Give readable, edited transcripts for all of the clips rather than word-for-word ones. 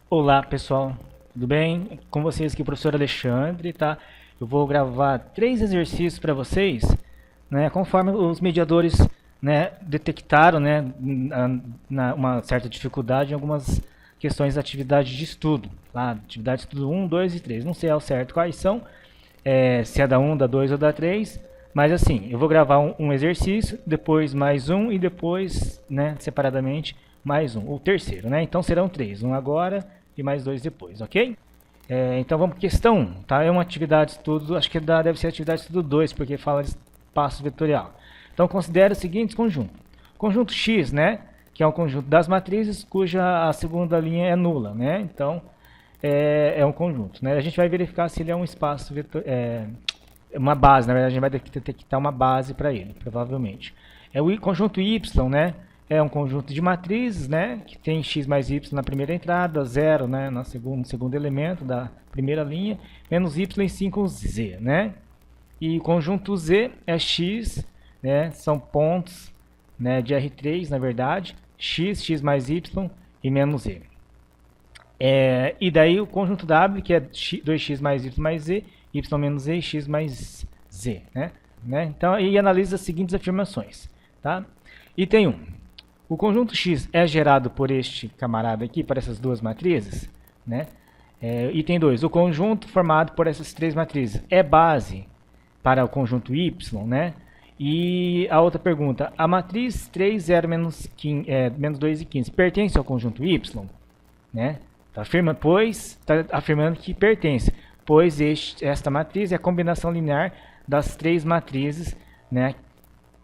Olá pessoal, tudo bem? Com vocês aqui o professor Alexandre, tá? Eu vou gravar 3 exercícios para vocês, né? Conforme os mediadores, né, detectaram, né, uma certa dificuldade em algumas questões da atividade de estudo, tá? Atividade de estudo 1, 2 e 3. Não sei ao certo quais são, se é da 1, da 2 ou da 3, mas assim, eu vou gravar um exercício, depois mais um e depois, né, separadamente, mais um, o terceiro, né? Então serão 3, um agora e mais 2 depois, ok? Então vamos para questão 1, tá? É uma atividade de estudo, acho que deve ser atividade de estudo 2, porque fala de espaço vetorial. Então considere os seguintes conjuntos. Conjunto X, né? Que é um conjunto das matrizes cuja a segunda linha é nula, né? Então é um conjunto, né? A gente vai verificar se ele é um espaço vetorial, uma base, na verdade a gente vai detectar uma base para ele, provavelmente. O conjunto Y, né? É um conjunto de matrizes, né, que tem x mais y na primeira entrada, 0, né, no segundo elemento da primeira linha, menos y em 5z, né? E o conjunto Z é x, né, são pontos, né, de R3, na verdade, x mais y e menos z. E daí o conjunto W, que é 2x mais z, y menos z e x mais z, né? Então, aí analisa as seguintes afirmações, tá? Item 1. O conjunto X é gerado por este camarada aqui, por essas duas matrizes, né? Item 2. O conjunto formado por essas três matrizes é base para o conjunto Y, né? E a outra pergunta, a matriz 3, 0, menos 2 e 15 pertence ao conjunto Y? Né? Está afirmando que pertence, pois esta matriz é a combinação linear das três matrizes, né,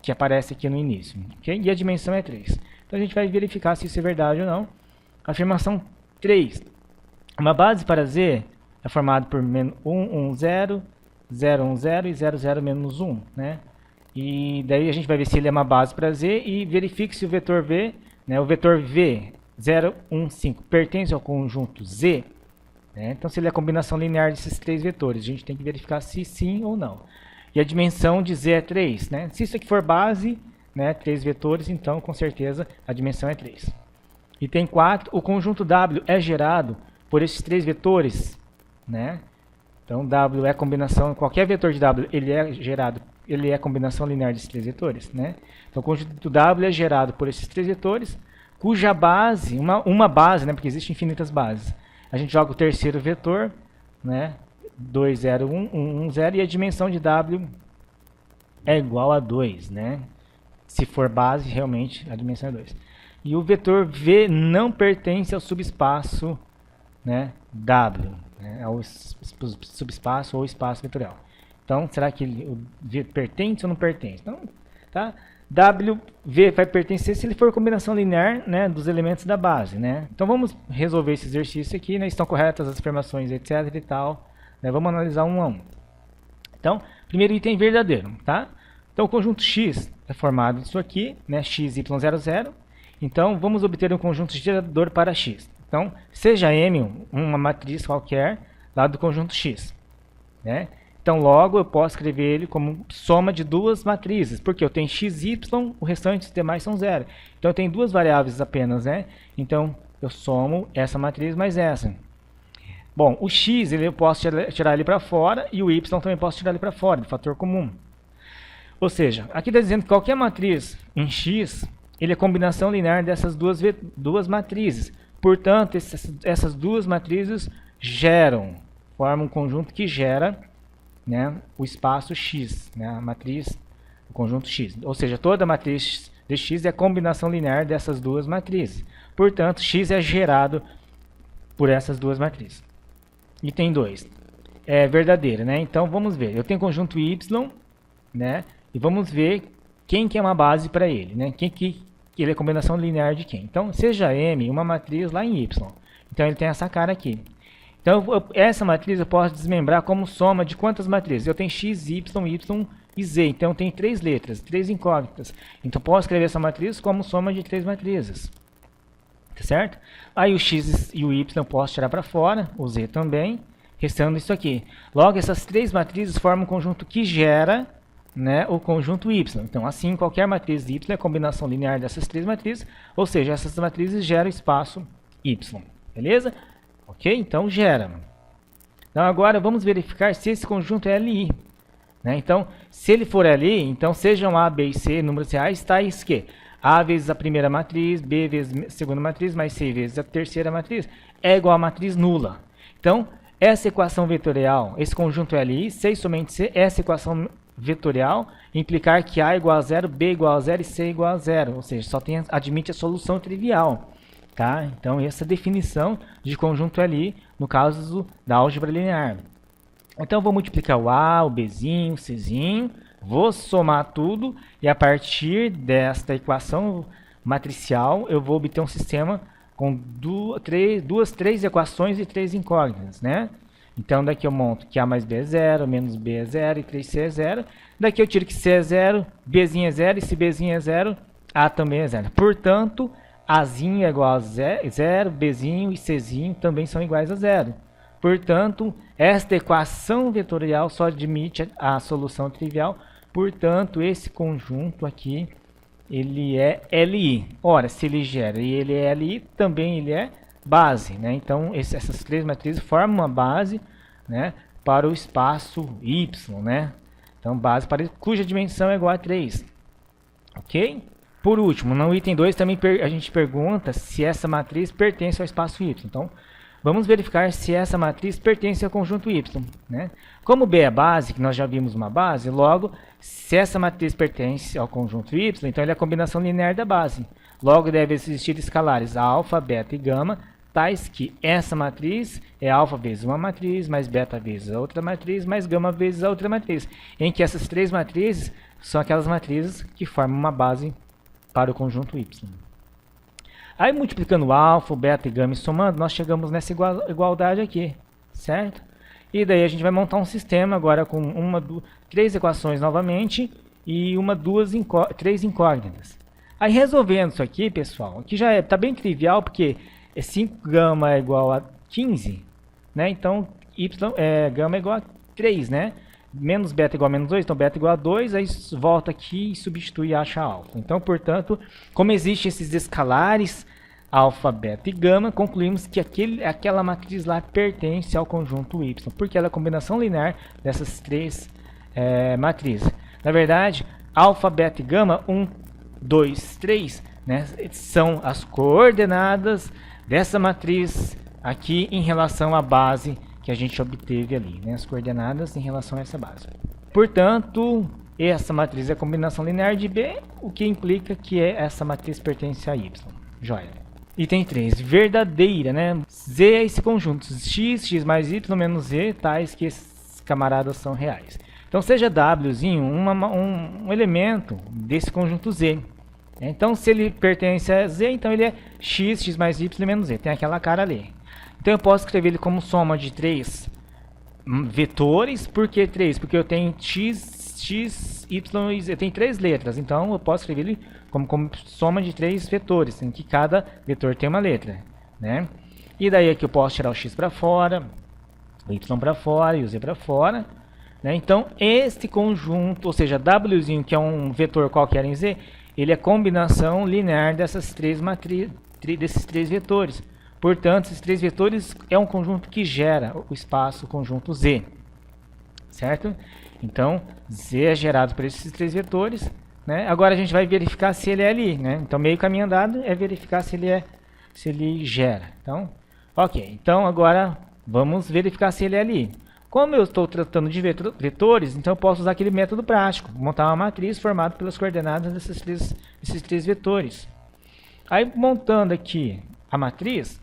que aparece aqui no início. Okay? E a dimensão é 3. Então a gente vai verificar se isso é verdade ou não. Afirmação 3. Uma base para Z é formada por 1, 1, 0, 0, 1, 0 e 0, 0, menos 1. Né? E daí a gente vai ver se ele é uma base para Z e verifique se o vetor V, né, o vetor V 0, 1, 5 pertence ao conjunto Z. Né? Então se ele é a combinação linear desses três vetores, a gente tem que verificar se sim ou não. E a dimensão de Z é 3. Né? Se isso aqui for base, né, 3 vetores, então com certeza a dimensão é 3. Item 4, o conjunto W é gerado por esses 3 vetores. Né? Então W é a combinação, qualquer vetor de W ele é a combinação linear desses 3 vetores. Né? Então o conjunto W é gerado por esses 3 vetores, cuja base, uma base, né, porque existem infinitas bases. A gente joga o terceiro vetor, né, 2, 0, 1, 1, 1, 0, e a dimensão de W é igual a 2, né? Se for base, realmente a dimensão é 2. E o vetor V não pertence ao subespaço, né, W, né, ao subespaço ou espaço vetorial. Então, será que o V pertence ou não pertence? Então, tá? W vai pertencer se ele for combinação linear, né, dos elementos da base, né? Então vamos resolver esse exercício aqui, né? Estão corretas as afirmações, etc e tal, né? Vamos analisar um a um. Então, primeiro item verdadeiro, tá? Então o conjunto X é formado disso aqui, né, x, y, 0, 0. Então vamos obter um conjunto gerador para X. Então, seja M uma matriz qualquer lá do conjunto X, né? Então, logo, eu posso escrever ele como soma de duas matrizes, porque eu tenho x, y, o restante dos demais são zero. Então, eu tenho duas variáveis apenas, né? Então, eu somo essa matriz mais essa. Bom, o x eu posso tirar ele para fora e o y também posso tirar ele para fora, de fator comum. Ou seja, aqui está dizendo que qualquer matriz em x, ele é combinação linear dessas duas matrizes. Portanto, essas duas matrizes formam um conjunto que gera, né, o espaço X, né, a matriz, o conjunto X. Ou seja, toda matriz de X é a combinação linear dessas duas matrizes. Portanto, X é gerado por essas duas matrizes. Item 2. É verdadeira, né? Então, vamos ver. Eu tenho conjunto Y, né, e vamos ver quem que é uma base para ele, né? Ele é combinação linear de quem? Então, seja M uma matriz lá em Y. Então, ele tem essa cara aqui. Então, essa matriz eu posso desmembrar como soma de quantas matrizes? Eu tenho x, y, y e z. Então, eu tenho 3 letras, 3 incógnitas. Então, eu posso escrever essa matriz como soma de 3 matrizes. Tá certo? Aí, o x e o y eu posso tirar para fora, o z também, restando isso aqui. Logo, essas 3 matrizes formam um conjunto que gera, né, o conjunto y. Então, assim, qualquer matriz y é a combinação linear dessas 3 matrizes, ou seja, essas matrizes geram espaço y. Beleza? Ok? Então gera. Então agora vamos verificar se esse conjunto é LI. Né? Então, se ele for LI, então sejam A, B e C números reais, tais que A vezes a primeira matriz, B vezes a segunda matriz, mais C vezes a terceira matriz, é igual a matriz nula. Então, essa equação vetorial, esse conjunto LI, C e somente C, essa equação vetorial implicar que A igual a zero, B igual a zero e C igual a zero. Ou seja, só admite a solução trivial. Tá? Então, essa definição de conjunto LI no caso da álgebra linear. Então, eu vou multiplicar o A, o Bzinho, o Czinho, vou somar tudo e a partir desta equação matricial eu vou obter um sistema com três equações e 3 incógnitas, né? Então, daqui eu monto que A mais B é 0, menos B é 0 e 3C é 0. Daqui eu tiro que C é 0, Bzinho é 0 e se Bzinho é 0, A também é 0. Portanto, Azinho é igual a 0, Bzinho e Czinho também são iguais a 0. Portanto, esta equação vetorial só admite a solução trivial. Portanto, esse conjunto aqui, ele é LI. Ora, se ele gera e ele é LI, também ele é base. Né? Então, essas três matrizes formam uma base, né, para o espaço Y. Né? Então, base para cuja dimensão é igual a 3. Ok? Por último, no item 2 também a gente pergunta se essa matriz pertence ao espaço Y. Então, vamos verificar se essa matriz pertence ao conjunto Y. Né? Como B é base, que nós já vimos uma base, logo, se essa matriz pertence ao conjunto Y, então ele é a combinação linear da base. Logo, deve existir escalares alfa, beta e gama, tais que essa matriz é alfa vezes uma matriz, mais beta vezes a outra matriz, mais gama vezes a outra matriz. Em que essas três matrizes são aquelas matrizes que formam uma base para o conjunto Y. Aí, multiplicando alfa, beta e gama e somando, nós chegamos nessa igualdade aqui, certo? E daí a gente vai montar um sistema agora com três equações novamente e três incógnitas. Aí, resolvendo isso aqui, pessoal, aqui já está bem trivial, porque 5 gama é igual a 15, né? Então, gama é igual a 3, né? Menos beta igual a menos 2, então beta igual a 2, aí volta aqui e substitui e acha alfa. Então, portanto, como existem esses escalares, alfa, beta e gama, concluímos que aquela matriz lá pertence ao conjunto Y, porque ela é a combinação linear dessas três matrizes. Na verdade, alfa, beta e gama, 1, 2, 3, né, são as coordenadas dessa matriz aqui em relação à base que a gente obteve ali, né? As coordenadas em relação a essa base. Portanto, essa matriz é a combinação linear de B, o que implica que essa matriz pertence a Y. Joia. Item 3, verdadeira, né? Z é esse conjunto, x, x mais y menos z, tais que esses camaradas são reais. Então, seja Wzinho um elemento desse conjunto Z. Então, se ele pertence a Z, então ele é x, x mais y menos z. Tem aquela cara ali. Então, eu posso escrever ele como soma de 3 vetores. Por que 3? Porque eu tenho x, x, y e z. Eu tenho 3 letras. Então, eu posso escrever ele como soma de 3 vetores, em que cada vetor tem uma letra. Né? E daí aqui eu posso tirar o x para fora, o y para fora e o z para fora. Né? Então, este conjunto, ou seja, Wzinho, que é um vetor qualquer em Z, ele é a combinação linear desses três vetores. Portanto, esses três vetores é um conjunto que gera o espaço conjunto Z. Certo? Então, Z é gerado por esses três vetores. Né? Agora a gente vai verificar se ele é ali. Né? Então, meio caminho andado é verificar se ele gera. Então, ok. Então, agora vamos verificar se ele é ali. Como eu estou tratando de vetores, então eu posso usar aquele método prático. Montar uma matriz formada pelas coordenadas desses três vetores. Aí, montando aqui a matriz,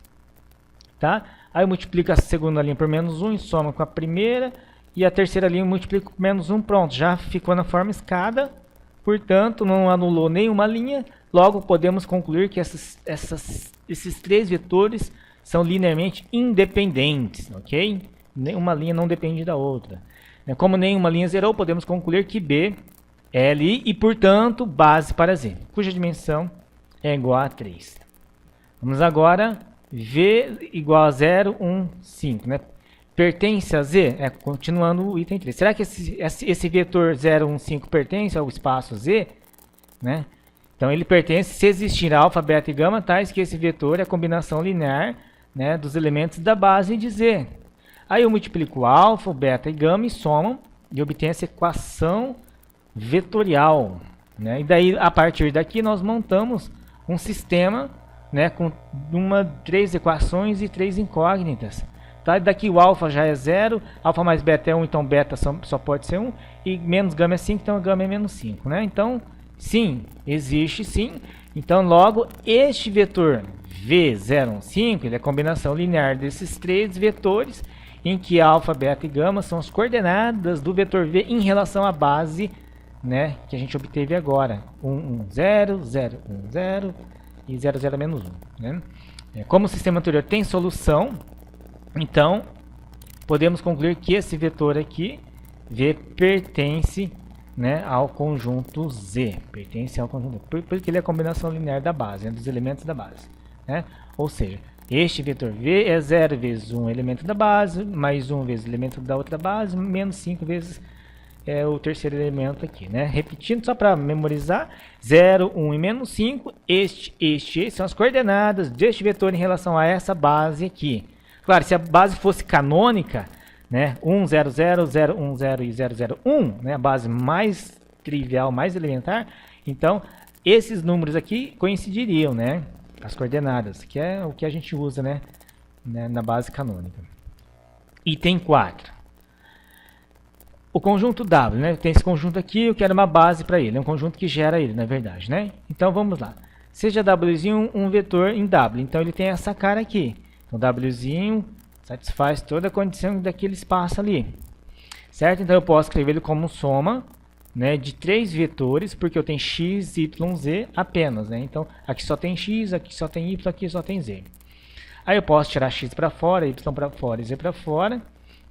tá? Aí eu multiplico a segunda linha por menos 1 e soma com a primeira. E a terceira linha eu multiplico por menos 1. Pronto, já ficou na forma escada. Portanto, não anulou nenhuma linha. Logo, podemos concluir que esses três vetores são linearmente independentes, ok? Nenhuma linha não depende da outra. Como nenhuma linha zerou, podemos concluir que B é LI e, portanto, base para Z, cuja dimensão é igual a 3. Vamos agora V igual a 0, 1, 5. Né? Pertence a Z? Continuando o item 3. Será que esse vetor 0, 1, 5 pertence ao espaço Z? Né? Então, ele pertence se existir alfa, beta e gama, tais que esse vetor é a combinação linear né, dos elementos da base de Z. Aí eu multiplico alfa, beta e gama e somam e obtenho essa equação vetorial, né? E daí, a partir daqui, nós montamos um sistema, né, com 3 equações e 3 incógnitas. Tá? E daqui o alfa já é 0, alfa mais beta é 1, então beta só pode ser 1, e menos gama é 5, então gama é menos 5. Né? Então, sim, existe sim. Então, logo, este vetor V015, ele é a combinação linear desses 3 vetores, em que alfa, beta e gama são as coordenadas do vetor V em relação à base, né, que a gente obteve agora. 1, 1, 0, 0, 1, 0 e 0, 0 menos 1. Né? Como o sistema anterior tem solução, então podemos concluir que esse vetor aqui, V, pertence, né, ao conjunto Z. Pertence ao conjunto Z, porque ele é a combinação linear da base, né, dos elementos da base. Né? Ou seja, este vetor V é 0 vezes um elemento da base, mais 1 vezes o elemento da outra base, menos 5 vezes o terceiro elemento aqui, né? Repetindo só para memorizar, 0, 1 e menos 5, este são as coordenadas deste vetor em relação a essa base aqui. Claro, se a base fosse canônica, né, 1, 0, 0, 0, 1, 0 e 0, 0, 1, né, a base mais trivial, mais elementar, então esses números aqui coincidiriam, né? As coordenadas, que é o que a gente usa, né, na base canônica. Item 4. O conjunto W, né? Tem esse conjunto aqui, eu quero uma base para ele. É um conjunto que gera ele, na verdade, né? Então, vamos lá. Seja Wzinho um vetor em W. Então, ele tem essa cara aqui. Então, Wzinho satisfaz toda a condição daquele espaço ali. Certo? Então, eu posso escrever ele como soma, né, de 3 vetores, porque eu tenho x, y, z apenas, né? Então, aqui só tem x, aqui só tem y, aqui só tem z. Aí eu posso tirar x para fora, y para fora e z para fora.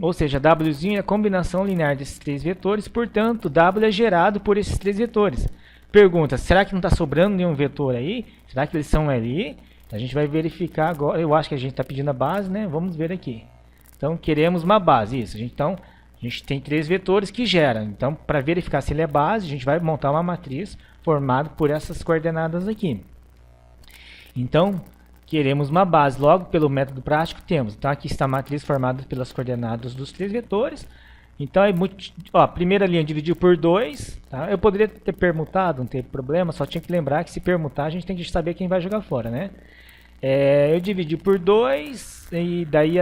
Ou seja, Wzinho é a combinação linear desses 3 vetores, portanto, W é gerado por esses 3 vetores. Pergunta, será que não está sobrando nenhum vetor aí? Será que eles são ali? A gente vai verificar agora. Eu acho que a gente está pedindo a base, né? Vamos ver aqui. Então, queremos uma base, isso. Então, a gente tem 3 vetores que geram. Então, para verificar se ele é base, a gente vai montar uma matriz formada por essas coordenadas aqui. Então, queremos uma base. Logo, pelo método prático, temos. Então, aqui está a matriz formada pelas coordenadas dos 3 vetores. Então, a primeira linha dividiu por 2. Tá? Eu poderia ter permutado, não teve problema. Só tinha que lembrar que se permutar, a gente tem que saber quem vai jogar fora, né? Eu dividi por 2. E daí,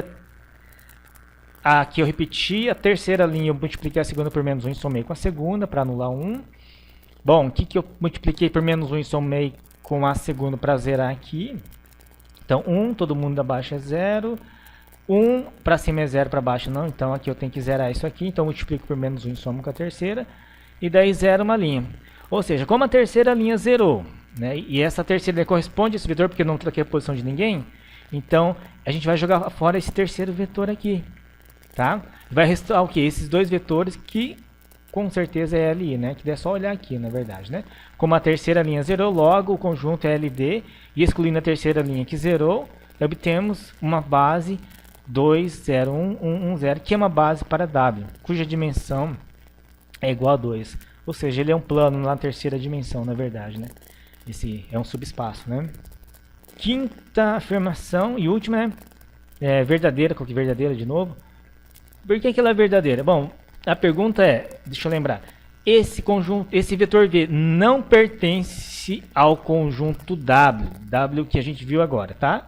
aqui eu repeti. A terceira linha eu multipliquei a segunda por menos 1 e somei com a segunda para anular 1. Bom, o que eu multipliquei por menos 1 e somei com a segunda para zerar aqui? Então, 1, todo mundo abaixo é 0. 1 para cima é 0, para baixo não. Então, aqui eu tenho que zerar isso aqui. Então, eu multiplico por menos 1 e somo com a terceira. E daí, zero uma linha. Ou seja, como a terceira linha zerou, né, e essa terceira linha corresponde a esse vetor, porque eu não troquei a posição de ninguém, então, a gente vai jogar fora esse terceiro vetor aqui. Tá? Vai restar o quê? Esses 2 vetores que, com certeza, é LI, né? Que é só olhar aqui, na verdade, né? Como a terceira linha zerou, logo o conjunto é LD, e excluindo a terceira linha que zerou, obtemos uma base 2, 0, 1, 1, 1, 0, que é uma base para W, cuja dimensão é igual a 2. Ou seja, ele é um plano na terceira dimensão, na verdade, né? Esse é um subespaço, né? Quinta afirmação e última, né? É verdadeira, qual que é verdadeira de novo? Por que ela é verdadeira? Bom, a pergunta é, deixa eu lembrar, esse conjunto, esse vetor V não pertence ao conjunto W que a gente viu agora, tá?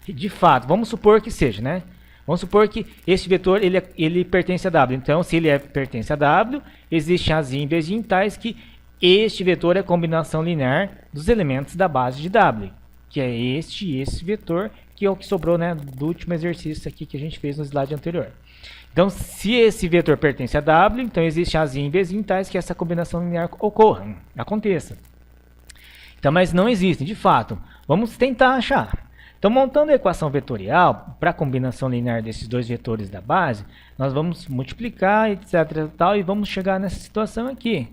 De fato, vamos supor que seja, né? Vamos supor que esse vetor ele pertence a W. Então, se ele pertence a W, existem as índices tais que este vetor é a combinação linear dos elementos da base de W, que é este e esse vetor, que é o que sobrou, né, do último exercício aqui que a gente fez no slide anterior. Então, se esse vetor pertence a W, então existe as índices tais que essa combinação linear aconteça. Então, mas não existem, de fato. Vamos tentar achar. Então, montando a equação vetorial para a combinação linear desses 2 vetores da base, nós vamos multiplicar, etc. Tal, e vamos chegar nessa situação aqui.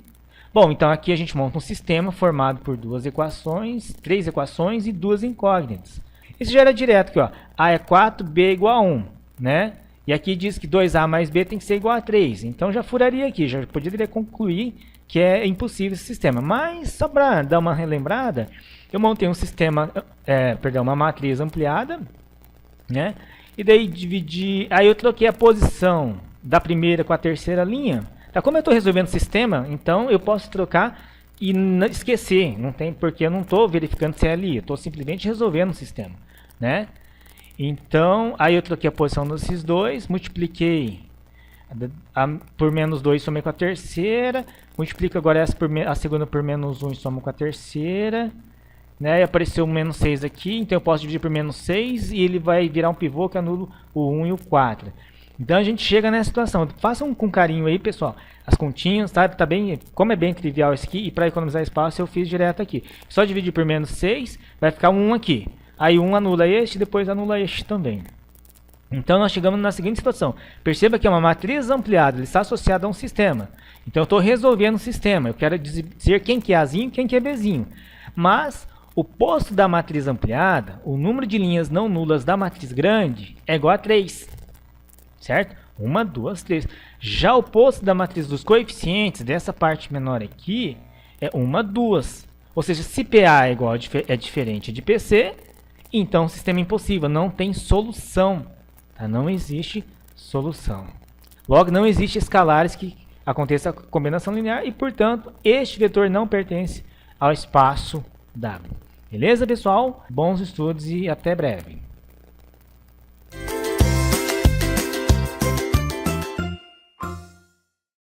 Bom, então aqui a gente monta um sistema formado por 2 equações, 3 equações e 2 incógnitas. Isso já era direto aqui, ó. A é 4, B é igual a 1, né? E aqui diz que 2A mais B tem que ser igual a 3. Então já furaria aqui, já poderia concluir que é impossível esse sistema. Mas só para dar uma relembrada, eu montei um sistema, uma matriz ampliada, né? E daí dividir, aí eu troquei a posição da primeira com a terceira linha. Tá, como eu estou resolvendo o sistema, então eu posso trocar e esquecer, não tem porque eu não estou verificando se é ali, eu estou simplesmente resolvendo o sistema, né? Então, aí eu troquei a posição desses dois, multipliquei por menos 2 e somei com a terceira, multiplico agora essa a segunda por menos 1 e somo com a terceira, né? E apareceu um menos 6 aqui, então eu posso dividir por menos 6 e ele vai virar um pivô que anula o 1 e o 4. Então a gente chega nessa situação. Façam com carinho aí, pessoal, as continhas, tá? Tá bem, como é bem trivial isso aqui, e para economizar espaço eu fiz direto aqui. Só dividir por menos 6, vai ficar um 1 aqui. Aí 1 anula este, depois anula este também. Então nós chegamos na seguinte situação. Perceba que é uma matriz ampliada, ele está associado a um sistema. Então eu estou resolvendo o sistema. Eu quero dizer quem que é Azinho e quem que é Bzinho. Mas o posto da matriz ampliada, o número de linhas não nulas da matriz grande é igual a 3. Certo? 1, 2, 3. Já o posto da matriz dos coeficientes, dessa parte menor aqui, é 1, 2. Ou seja, se PA é diferente de PC, então o sistema é impossível, não tem solução. Tá? Não existe solução. Logo, não existe escalares que aconteça a combinação linear e, portanto, este vetor não pertence ao espaço W. Beleza, pessoal? Bons estudos e até breve.